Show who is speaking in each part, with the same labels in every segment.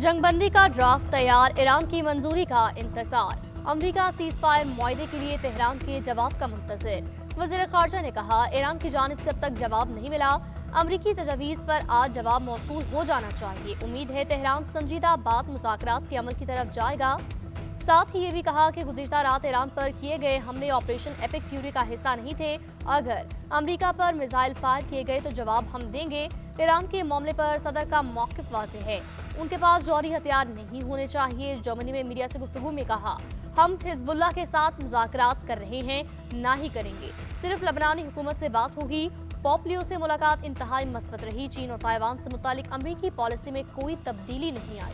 Speaker 1: जंगबंदी का ड्राफ्ट तैयार, ईरान की मंजूरी का इंतजार। अमेरिका सीज फायर मुआहदे के लिए तेहरान के जवाब का मुंतजिर। वज़ीर ख़ारजा ने कहा, ईरान की जानिब से अब तक जवाब नहीं मिला। अमरीकी तजवीज़ पर आज जवाब मौसूल हो जाना चाहिए। उम्मीद है तेहरान संजीदा बात मुज़ाकरात के अमल की तरफ जाएगा। साथ ही ये भी कहा कि गुज़िश्ता रात ईरान पर किए गए हमले ऑपरेशन एपिक फ्यूरी का हिस्सा नहीं थे। अगर अमेरिका पर मिसाइल फायर किए गए तो जवाब हम देंगे। ईरान के मामले पर सदर का मौक़िफ़ वाज़ेह है, उनके पास जौहरी हथियार नहीं होने चाहिए। जर्मनी में मीडिया से गुफ्तगू में कहा, हम हिजबुल्लाह के साथ मुज़ाकरात कर रहे हैं, ना ही करेंगे। सिर्फ लबनानी हुकूमत से बात होगी। पोम्पियो से मुलाकात इंतहाई मस्बत रही। चीन और ताइवान से मुतालिक अमरीकी पॉलिसी में कोई तब्दीली नहीं आई।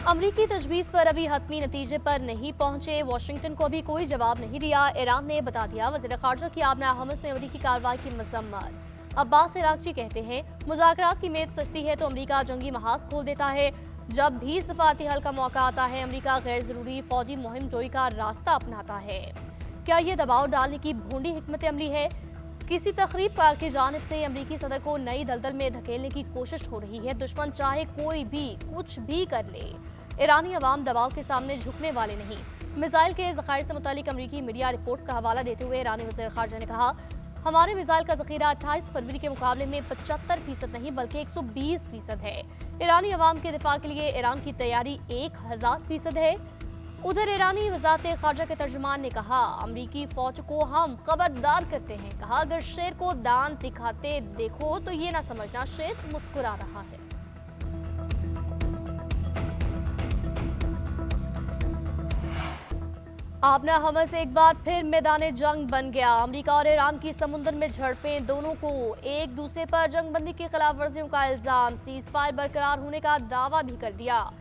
Speaker 1: अमरीकी तजवीज़ पर अभी हतमी नतीजे पर नहीं पहुंचे। वाशिंगटन को अभी कोई जवाब नहीं दिया। ईरान ने बता दिया। वज़ीर ख़ारजा की आबना हमस में अमरीकी कार्रवाई की मज़म्मत। अब्बास इराक़ची कहते हैं, मुज़ाकरात की मेज़ सजती है तो अमरीका जंगी महाज खोल देता है। जब भी सफारती हल का मौका आता है, अमरीका गैर ज़रूरी फौजी मुहिम जोई का रास्ता अपनाता है। क्या ये दबाव डालने की भोंडी हिकमत अमली है? किसी तखरीबकार की जानिब से अमरीकी सदर को नई दलदल में धकेलने की कोशिश हो रही है। दुश्मन चाहे कोई भी कुछ भी कर ले, ईरानी अवाम दबाव के सामने झुकने वाले नहीं। मिसाइल के ज़खायर से मुतालिक अमरीकी मीडिया रिपोर्ट्स का हवाला देते हुए ईरानी वज़ीर ख़ारजा ने कहा, हमारे मिसाइल का ज़ख़ीरा 28 फरवरी के मुकाबले में 75% नहीं बल्कि 120% है। ईरानी अवाम के दिफा के लिए ईरान की तैयारी 1000% है। उधर ईरानी वज़ारत ख़ारजा के तर्जुमान ने कहा, अमरीकी फौज को हम खबरदार करते हैं। कहा, अगर शेर को दांत दिखाते देखो तो ये ना समझना शेर मुस्कुरा रहा है। आबना हमस एक बार फिर मैदान जंग बन गया। अमेरिका और ईरान की समुद्र में झड़पें, दोनों को एक दूसरे पर जंगबंदी की खिलाफ वर्जियों का इल्जाम। सीज फायर बरकरार होने का दावा भी कर दिया।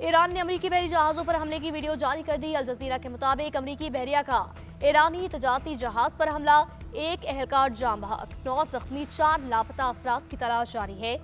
Speaker 1: ईरान ने अमरीकी बहरी जहाजों पर हमले की वीडियो जारी कर दी। अल जज़ीरा के मुताबिक अमरीकी बहरिया का ईरानी तजारती जहाज पर हमला, एक एहलकार जाम बहक, 9 जख्मी, 4 लापता अफराद की तलाश जारी है।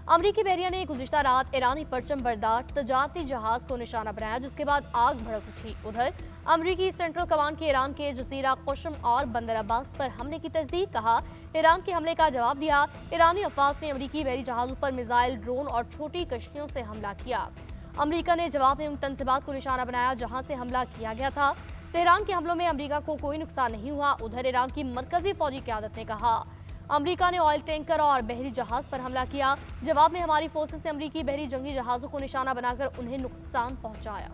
Speaker 1: अमरीकी बहरिया ने गुज़िश्ता रात ईरानी परचम बरदार तजारती जहाज को निशाना बनाया, जिसके बाद आग भड़क उठी। उधर अमरीकी सेंट्रल कमांड के ईरान के जजीरा क़ुश्म और बंदर अब्बास पर हमले की तस्दीक। कहा, ईरान के हमले का जवाब दिया। ईरानी अफवाज ने अमरीकी बहरी जहाजों पर मिसाइल, ड्रोन और छोटी कश्तियों से हमला किया। अमरीका ने जवाब में उन तंजीबात को निशाना बनाया जहां से हमला किया गया था। तेहरान के हमलों में अमरीका को कोई नुकसान नहीं हुआ। उधर ईरान की मरकजी फौजी क़यादत ने कहा, अमरीका ने ऑयल टैंकर और बहरी जहाज पर हमला किया। जवाब में हमारी फोर्सेस ने अमरीकी बहरी जंगी जहाजों को निशाना बनाकर उन्हें नुकसान पहुंचाया।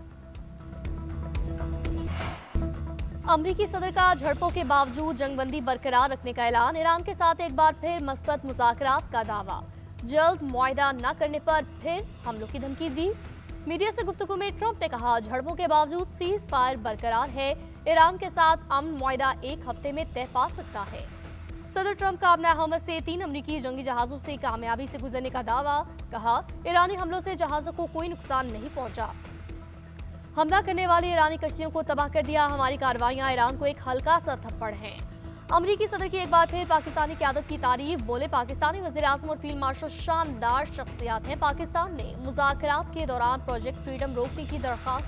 Speaker 1: अमरीकी सदर का झड़पों के बावजूद जंगबंदी बरकरार रखने का ऐलान। ईरान के साथ एक बार फिर मस्बत मुज़ाकरात का दावा। जल्द मुआहदा न करने पर फिर हमलों की धमकी दी। मीडिया से गुफ्तगू में ट्रंप ने कहा, झड़पों के बावजूद सीज फायर बरकरार है। ईरान के साथ अमन मुआहदा एक हफ्ते में तय पा सकता है। सदर ट्रंप का आबना हमस से 3 अमरीकी जंगी जहाजों से कामयाबी से गुजरने का दावा। कहा, ईरानी हमलों से जहाजों को कोई नुकसान नहीं पहुंचा। हमला करने वाली ईरानी कश्तियों को तबाह कर दिया। हमारी कार्रवाइयां ईरान को एक हल्का सा थप्पड़ है। अमरीकी सदर की एक बार फिर पाकिस्तानी क़यादत की तारीफ। बोले, पाकिस्तानी वज़ीर आज़म और फील्ड मार्शल शानदार शख्सियात हैं। पाकिस्तान ने मुज़ाकरात के दौरान प्रोजेक्ट फ्रीडम रोकने की दरख्वास्त।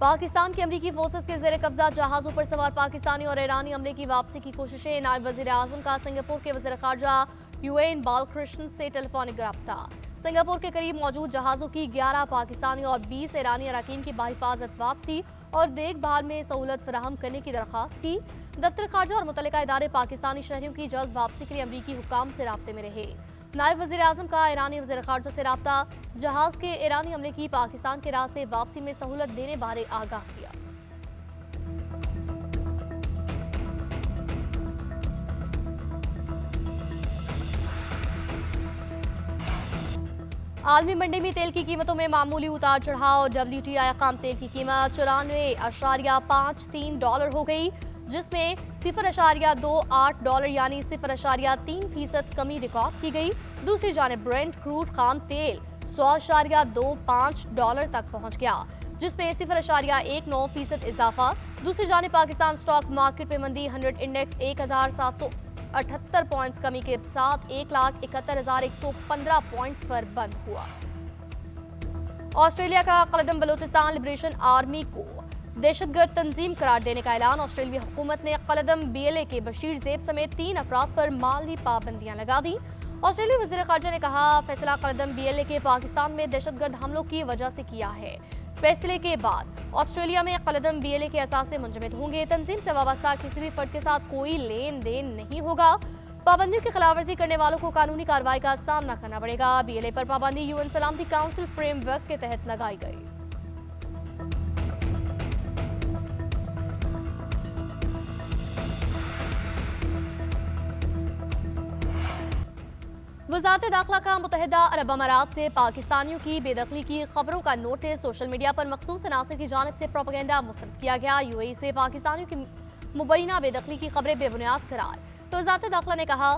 Speaker 1: पाकिस्तान की अमरीकी फोर्सेस के ज़ेर कब्जा जहाजों पर सवार पाकिस्तानी और ईरानी अमले की वापसी की कोशिशें। नायब वज़ीर आज़म का सिंगापुर के वज़ीर ख़ारजा यूएन बालकृष्णन से टेलीफोनिक रब्ता। सिंगापुर के करीब मौजूद जहाजों की 11 पाकिस्तानी और 20 ईरानी अराकीन की बाहिफाजत वापसी और देखभाल में सहूलत फराहम करने की दरख्वास्त की। दफ्तर ख़ारजा और मुतल्लिका इदारे पाकिस्तानी शहरियों की जल्द वापसी के लिए अमरीकी हुक्काम से राब्ते में रहे। नायब वज़ीर आज़म का ईरानी वज़ीर ख़ारजा से राब्ता। जहाज के ईरानी अमले की पाकिस्तान के रास्ते वापसी में सहूलत देने बारे आगाह किया। आलमी मंडी में तेल की कीमतों में मामूली उतार चढ़ाव। WTI खाम तेल की कीमत $94.53 हो गई, जिसमें $0.28 यानी $0.3% कमी रिकॉर्ड की गई। दूसरी जानिब ब्रेंट क्रूड खाम तेल $100.25 तक पहुंच गया, जिसमें $0.19% इजाफा। दूसरी जानिब पाकिस्तान स्टॉक मार्केट में मंदी। 100 इंडेक्स 1778 पॉइंट्स कमी के साथ 1,71,115 पॉइंट्स पर बंद हुआ। ऑस्ट्रेलिया का कदम बलूचिस्तान लिबरेशन आर्मी को दहशतगर्द तंजीम करार देने का ऐलान। ऑस्ट्रेलियाई हुकूमत ने कलदम BLA के बशीर ज़ेब समेत 3 अफराद पर माली पाबंदियां लगा दी। ऑस्ट्रेलियाई वज़ीर ख़ारजा ने कहा, फैसला कलदम BLA के पाकिस्तान में दहशतगर्द हमलों की वजह से किया है। फैसले के बाद ऑस्ट्रेलिया में कलदम BLA के असासे मुंजमद होंगे। तंजीम से वाबस्ता किसी भी फर्द के साथ कोई लेन देन नहीं होगा। पाबंदियों की खिलाफवर्जी करने वालों को कानूनी कार्रवाई का सामना करना पड़ेगा। BLA पर पाबंदी UN सलामती काउंसिल फ्रेमवर्क के तहत लगाई गई। वज़ारत दाखिला का मुत्तहिदा अरब अमारात से पाकिस्तानियों की बेदखली की खबरों का नोटिस सोशल मीडिया पर मखसूस अनासर की जानिब से प्रोपेगेंडा मुस्तरद किया गया। UAE से पाकिस्तानियों की मुबैना बेदखली की खबरें बेबुनियाद करार। तो वज़ारत दाखिला ने कहा,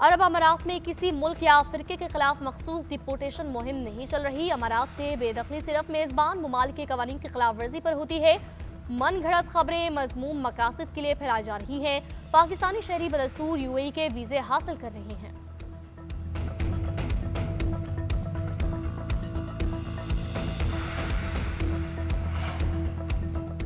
Speaker 1: अरब अमारात में किसी मुल्क या फिरके के खिलाफ मखसूस डिपोर्टेशन मुहिम नहीं चल रही। अमारात से बेदखली सिर्फ मेजबान ममालिक के कवानीन की खिलाफ वर्जी पर होती है। मन घड़त खबरें मजमूम मकासद के लिए फैलाई जा रही हैं। पाकिस्तानी शहरी बदस्तूर UAE के वीजे हासिल कर रहे हैं।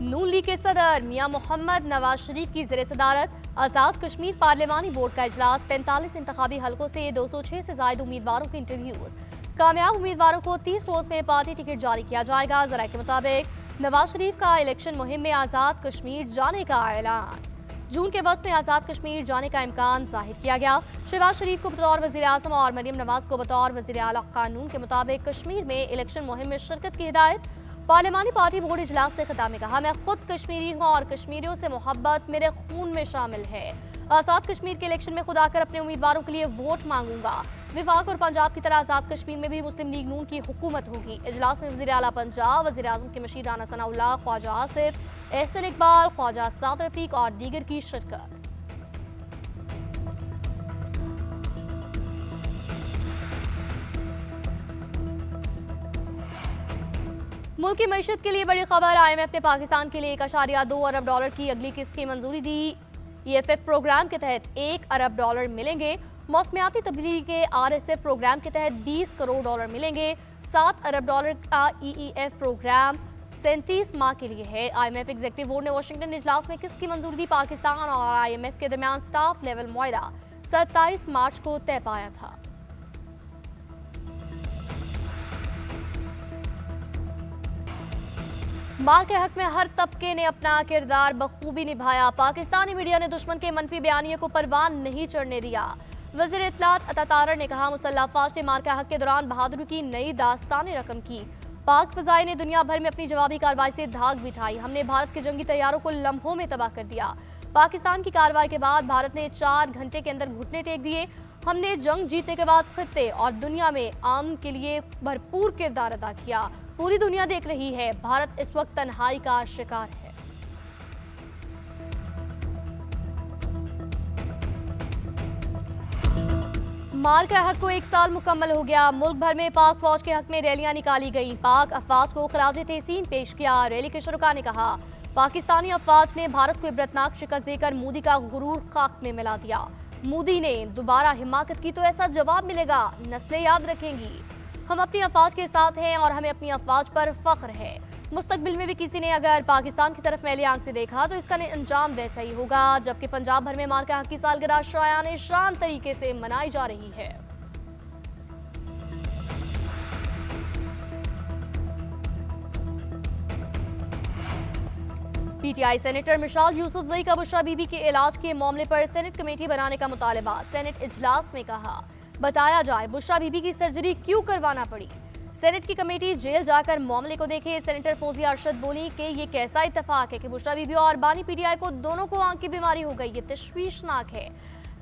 Speaker 1: नून लीग के सदर मियां मोहम्मद नवाज शरीफ की ज़ेर सदारत आज़ाद कश्मीर पार्लिमानी बोर्ड का इजलास। 45 इंतखाबी हलकों से 206 से ज्यादा उम्मीदवारों के इंटरव्यूज। कामयाब उम्मीदवारों को 30 रोज में पार्टी टिकट जारी किया जाएगा। जराये के मुताबिक नवाज शरीफ का इलेक्शन मुहिम में आज़ाद कश्मीर जाने का ऐलान। जून के वक्त में आज़ाद कश्मीर जाने का इम्कान जाहिर किया गया। शहबाज शरीफ को बतौर वज़ीर आज़म और मरियम नवाज को बतौर वज़ीर आला कानून के मुताबिक कश्मीर में इलेक्शन मुहिम में शिरकत की हिदायत। पार्लिमानी पार्टी बोर्ड इजलास से खिताब में कहा, मैं खुद कश्मीरी हूँ और कश्मीरियों से मोहब्बत मेरे खून में शामिल है। आज़ाद कश्मीर के इलेक्शन में खुद आकर अपने उम्मीदवारों के लिए वोट मांगूंगा। विफाक और पंजाब की तरह आज़ाद कश्मीर में भी मुस्लिम लीग नून की हुकूमत होगी। इजलास में वज़ीर आला पंजाब, वज़ीर आज़म के मशीर राना सनाउल्लाह, ख्वाजा आसिफ, एहसन इकबाल, ख्वाजा साद रफीक और दीगर की शिरकत। मुल्क की मईशत के लिए बड़ी खबर। IMF ने पाकिस्तान के लिए $1.2 अरब की अगली किस्त की मंजूरी दी। EFF प्रोग्राम के तहत $1 अरब मिलेंगे। मौसमियाती तब्दीली के RSF प्रोग्राम के तहत $20 करोड़ मिलेंगे। $7 अरब का EEF प्रोग्राम 37 माह के लिए है। IMF एग्जीक्यूटिव बोर्ड ने वाशिंगटन इजलास में किस्त की मंजूरी दी। पाकिस्तान और IMF के दरमियान स्टाफ लेवल मुआहदा 27 मार्च को तय पाया था। माल के हक में हर तबके ने अपना किरदार बखूबी निभाया। पाकिस्तानी मीडिया ने दुश्मन के मनफी बयानिए को परवान नहीं चढ़ने दिया। वज़ीर इत्तलात अता तारर ने कहा, मुसल्लह अफवाज ने माल के हक के दौरान बहादुरी की नई दास्तानें रकम की। पाक फजाई ने दुनिया भर में अपनी जवाबी कार्रवाई से धाक बिठाई। हमने भारत के जंगी तैयारों को लम्हों में तबाह कर दिया। पाकिस्तान की कार्रवाई के बाद भारत ने 4 घंटे के अंदर घुटने टेक दिए। हमने जंग जीतने के बाद खित्ते और दुनिया में आम के लिए भरपूर किरदार अदा किया। पूरी दुनिया देख रही है, भारत इस वक्त तन्हाई का शिकार है। माल के हक को 1 साल मुकम्मल हो गया। मुल्क भर में पाक फौज के हक में रैलियां निकाली गईं। पाक अफवाज को खराज तहसीन पेश किया। रैली के शुरका ने कहा, पाकिस्तानी अफवाज ने भारत को इबरतनाक शिकस्त देकर मोदी का गुरूर खाक में मिला दिया। मोदी ने दोबारा हिमाकत की तो ऐसा जवाब मिलेगा, नस्लें याद रखेंगी। हम अपनी अफवाज के साथ हैं और हमें अपनी अफवाज पर फख्र है। मुस्तकबिल में भी किसी ने अगर पाकिस्तान की तरफ मैली आंख से देखा तो इसका अंजाम वैसा ही होगा। जबकि पंजाब भर में माल के हक की सालगिरह शायाने शान तरीके से मनाई जा रही है। PTI सेनेटर मिशाल यूसुफजई का बुशरा बीबी के इलाज के मामले पर सेनेट कमेटी बनाने का मुतालबा। सेनेट इजलास में कहा, बताया जाए बुशरा बीबी की सर्जरी क्यों करवाना पड़ी। सेनेट की कमेटी जेल जाकर मामले को देखे। सेनेटर फौजिया अरशद बोली कि ये कैसा इत्तेफाक है कि बुशरा बीबी और बानी PTI को दोनों को आंख की बीमारी हो गई। ये तशवीशनाक है।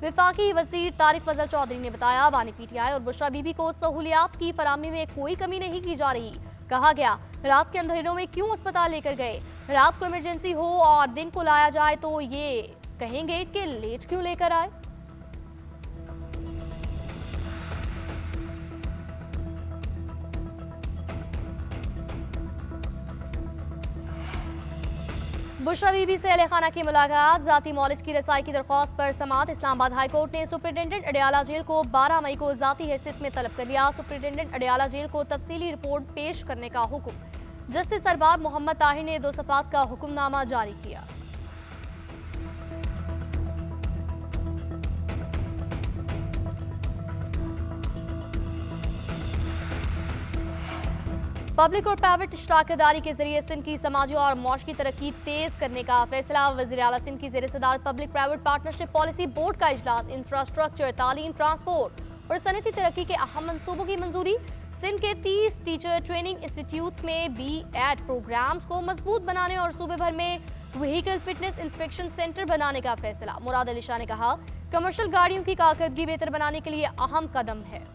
Speaker 1: विफाकी वजीर तारिक फजल चौधरी ने बताया, बानी PTI और बुशरा बीबी को सहूलियात की फराहमी में कोई कमी नहीं की जा रही। कहा गया, रात के अंधेरों में क्यों अस्पताल लेकर गए। रात को इमरजेंसी हो और दिन को लाया जाए तो ये कहेंगे कि लेट क्यों लेकर आए। बुशरा बीबी से अहले खाना की मुलाकात। जाती मौलिज की रसाई की दरख्वास्त पर समाअत। इस्लामाबाद हाई कोर्ट ने सुप्रिंटेंडेंट अडियाला जेल को 12 मई को जाती हैसियत में तलब कर लिया। सुप्रिंटेंडेंट अडियाला जेल को तफसीली रिपोर्ट पेश करने का हुक्म। जस्टिस सरबार मोहम्मद ताहिर ने 2 सफात का हुक्मनामा जारी किया। पब्लिक और प्राइवेट शराकतदारी के जरिए सिंध की समाजी और मौसमी तरक्की तेज करने का फैसला। वज़ीर आला सिंध की ज़ेर सदारत public private partnership policy board का इजलास। इंफ्रास्ट्रक्चर, तालीम, ट्रांसपोर्ट और सनती तरक्की के अहम मंसूबों की मंजूरी। सिंध के 30 टीचर ट्रेनिंग इंस्टीट्यूट्स में BEd प्रोग्राम्स को मजबूत बनाने और सूबे भर में व्हीकल फिटनेस इंस्पेक्शन सेंटर बनाने का फैसला। मुराद अली शाह ने कहा, कमर्शियल गाड़ियों की कारकर्दगी बेहतर बनाने के लिए अहम कदम है।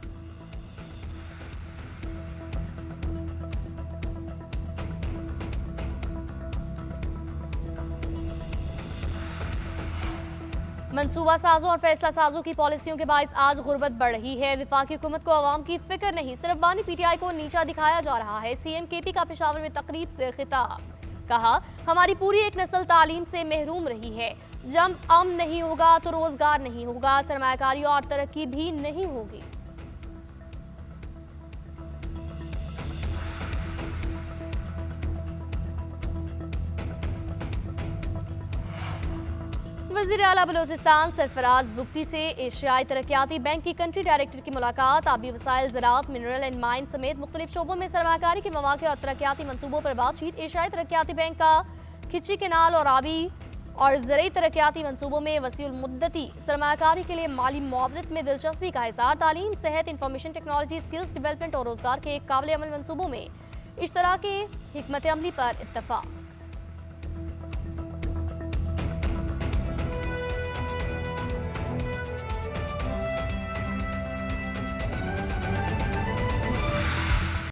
Speaker 1: मंसूबा साजों और फैसला साजों की पॉलिसियों के बायस आज गुर्बत बढ़ रही है। वफाकी हुकूमत को अवाम की फिक्र नहीं, सिर्फ बानी PTI को नीचा दिखाया जा रहा है। CM KP का पेशावर में तकरीब से खिताब। कहा, हमारी पूरी एक नस्ल तालीम से महरूम रही है। जब अमन नहीं होगा तो रोजगार नहीं होगा, सरमायाकारी और तरक्की भी नहीं होगी। वज़ीर आला बलोचिस्तान सरफराज बुगटी से एशियाई तरक्याती बैंक की कंट्री डायरेक्टर की मुलाकात। आबी वसाइल, ज़राअत, मिनरल एंड माइन समेत मुख्तलिफ शोबों में सरमायाकारी के मौके और तरक्याती मनसूबों पर बातचीत। एशियाई तरक्याती बैंक का खिची केनाल और आबी और ज़रई तरक्याती मनसूबों में वसीउल मुद्दती सरमायाकारी के लिए माली मुआवनत में दिलचस्पी का इज़हार। तालीम, सेहत, इंफॉर्मेशन टेक्नोलॉजी, स्किल्स डेवलपमेंट और रोजगार के काबिल अमल मनसूबों में इश्तराक हिकमत अमली पर इत्तफाक।